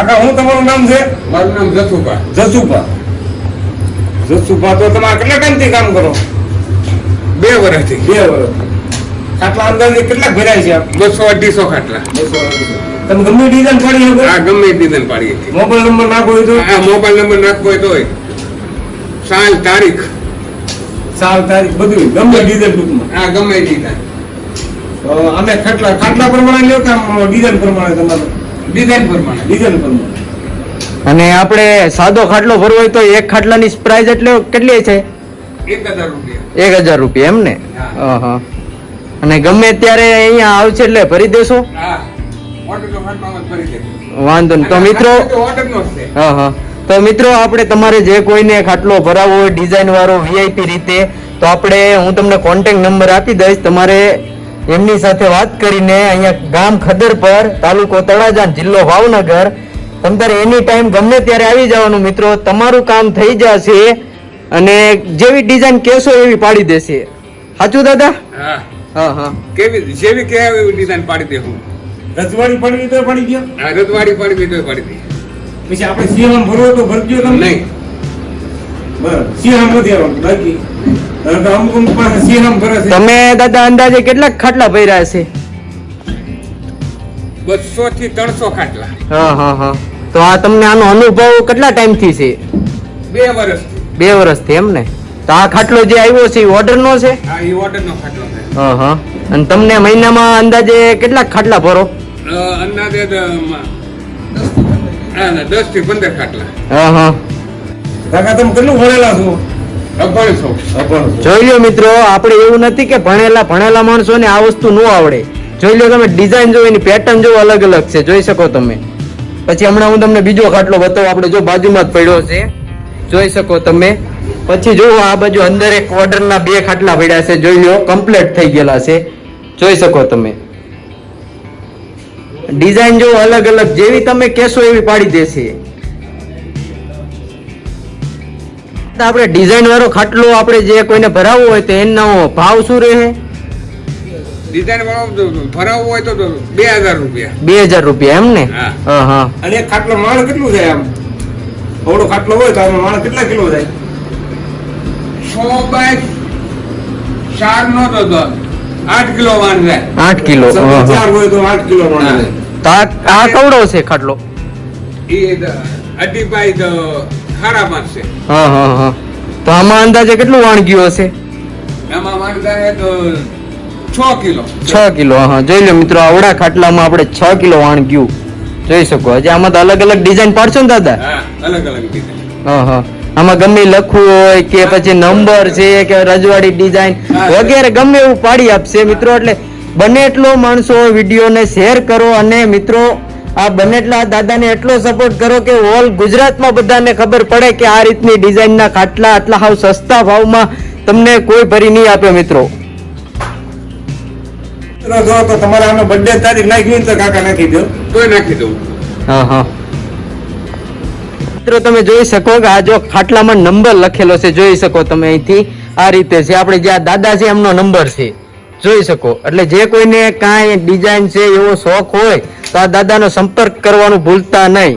કાકા હું તમારું નામ છે? મારું નામ જસુભા. જસુભા. જસુભા તો તમે કેટલા ટાઈમથી કામ કરો? 2 વર્ષથી. 2 વર્ષ. ખાટલા અંદાજે કેટલા ભરાય છે? 200-250 ખાટલા. તમે ગમે ડિઝાઇન પાડી શકો? હા, ગમે એ ડિઝાઇન પાડીએ છીએ. મોબાઈલ નંબર નાખો હોય તો? હા, મોબાઈલ નંબર નાખવો હોય તોય. સાલ, તારીખ. સાલ, તારીખ બધું ગમે ડિઝાઇન ટૂંકમાં. હા, ગમે એ ડિઝાઇન. અમે ખાટલા પ્રમાણે લ્યો કે ડિઝાઇન પ્રમાણે? તમારે ડિઝાઇન પ્રમાણે. ડિઝાઇન પ્રમાણે. અને આપણે સાદો ખાટલો ભરવો હોય તો એક ખાટલાની પ્રાઇસ કેટલી છે? 1000 રૂપિયા. 1000 રૂપિયા એમ ને? હા. અને ગમે ત્યારે અહીંયા આવશે એટલે ભરી દેશો? હા, ઓર્ડરનો ખાટલામાં જ ભરી દે. વાંધો નહીં. તો મિત્રો ઓર્ડરનો જ છે. હા. તો મિત્રો આપણે તમારે જે કોઈને ખાટલો ભરાવવો હોય ડિઝાઇન વાળો વીઆઈપી રીતે, તો હું તમને કોન્ટેક્ટ નંબર આપી દઈશ. તમારે એમની સાથે વાત કરીને અહીંયા ગામ ખદર પર, તાલુકો તળાજા, જિલ્લો ભાવનગર, તમારે એની ટાઈમ ગમે ત્યારે આવી જવાનું મિત્રો. તમારું કામ થઈ જશે અને જેવી ડિઝાઇન કહેશો એવી પાડી દેશે. સાચું દાદા? હા. જેવી કે એવી ડિઝાઇન પાડી દે. હું રજવાડી પડવી તો પડી ગયો. હા, રજવાડી પાડી દે તો પાડી દે. પછી આપણે સિંહમ ભરવો તો ભરજો તમે? નહીં. બરાબર, સિંહમ નથી આવવાનું બાકી. અમુક પાસે સિંહમ ભરે છે. તમે દાદા અંદાજે કેટલા ખાટલા ભર્યા છે? 200-300 ખાટલા. હા. તો આ તમને આનો અનુભવ કેટલા ટાઈમ થી છે? 2 વર્ષથી. 2 વર્ષથી એમ ને? તો આ ખાટલો જે આવ્યો છે એ ઓર્ડર નો છે? હા, એ ઓર્ડરનો ખાટલો છે. હા. અને તમને મહિનામાં અંદાજે કેટલા ખાટલા ભરો? અંદાજે 10-15 ખાટલા. હા. કાકા તમે કેટલું ભણેલા છો? 1800. જોઈ લો મિત્રો, આપણે એવું નથી કે ભણેલા માણસો ને આ વસ્તુ ન આવડે. જોઈ લો, તમે ડિઝાઇન જો, એની પેટર્ન જો અલગ અલગ છે, જોઈ શકો તમે. પછી હમણાં હું તમને બીજો ખાટલો બતાવું. આપણે જો બાજુમાં જ પડ્યો છે, જોઈ શકો તમે. પછી જો આ બાજુ અંદર એક ઓર્ડરના 2 ખાટલા પડ્યા છે, જોઈ લો, કમ્પ્લીટ થઈ ગયેલા છે, જોઈ શકો તમે. ડિઝાઇન જો અલગ અલગ, જેવી તમે કહેશો એવી પાડી દેશે. આપણે ડિઝાઇન વાળો ખાટલો આપણે જે કોઈને ભરાવવો હોય તો એનો ભાવ શું રહે? ડિઝાઇન વાળો ભરાવવો હોય તો 2000 રૂપિયા. 2000 રૂપિયા એમ ને? હા. અને એક ખાટલો માળ કેટલું થાય? આમ થોડો ખાટલો હોય તો આમાં માળ કેટલા કિલો થાય? 100/4 નો તો 8 કિલો વાણ જાય. 8 કિલો. 4 હોય તો 8 કિલો માળ થાય. તો આ કવડો છે ખાટલો? એ 2.5 તો 5.5 છે. હા. તો આમાં અંદાજે કેટલું વાણગીઓ હશે? એમાં વાણ જાય તો 6 કિલો. 6 કિલો. હા, જોઈ લો મિત્રો, આવડા ખાટલામાં આપણે 6 કિલો વાણગ્યું જોઈ શકો. હજી આમાં તો અલગ અલગ ડિઝાઇન પાડશો ને દાદા? હા, અલગ અલગ ડિઝાઇન. હા. આમાં ગમે લખવું હોય કે પછી નંબર છે કે રજવાડી ડિઝાઇન વગેરે ગમે એવું પાડી આપશે મિત્રો. એટલે બને એટલો માણસો વિડીયોને શેર કરો અને મિત્રો આ બને એટલા દાદાને એટલો સપોર્ટ કરો કે ઓલ ગુજરાતમાં બધાને ખબર પડે કે આ રીતની ડિઝાઇનના ખાટલા આટલા હાવ સસ્તા ભાવમાં તમને કોઈ ભરી નહીં આપે મિત્રો. જો તો તમારે આનો બર્થડે તારીખ નાખી તો કાકા નાખી દો. તોય નાખી દઉં. હા. મિત્રો તમે જોઈ શકો કે આ જો ખાટલામાં નંબર લખેલો છે, જોઈ શકો તમે. અહીંથી આ રીતે છે, આપણે જે દાદા છે એમનો નંબર છે, જોઈ શકો. એટલે જે કોઈને કાંઈ ડિઝાઇન છે એવો શોખ હોય તો આ દાદાનો સંપર્ક કરવાનું ભૂલતા નહીં.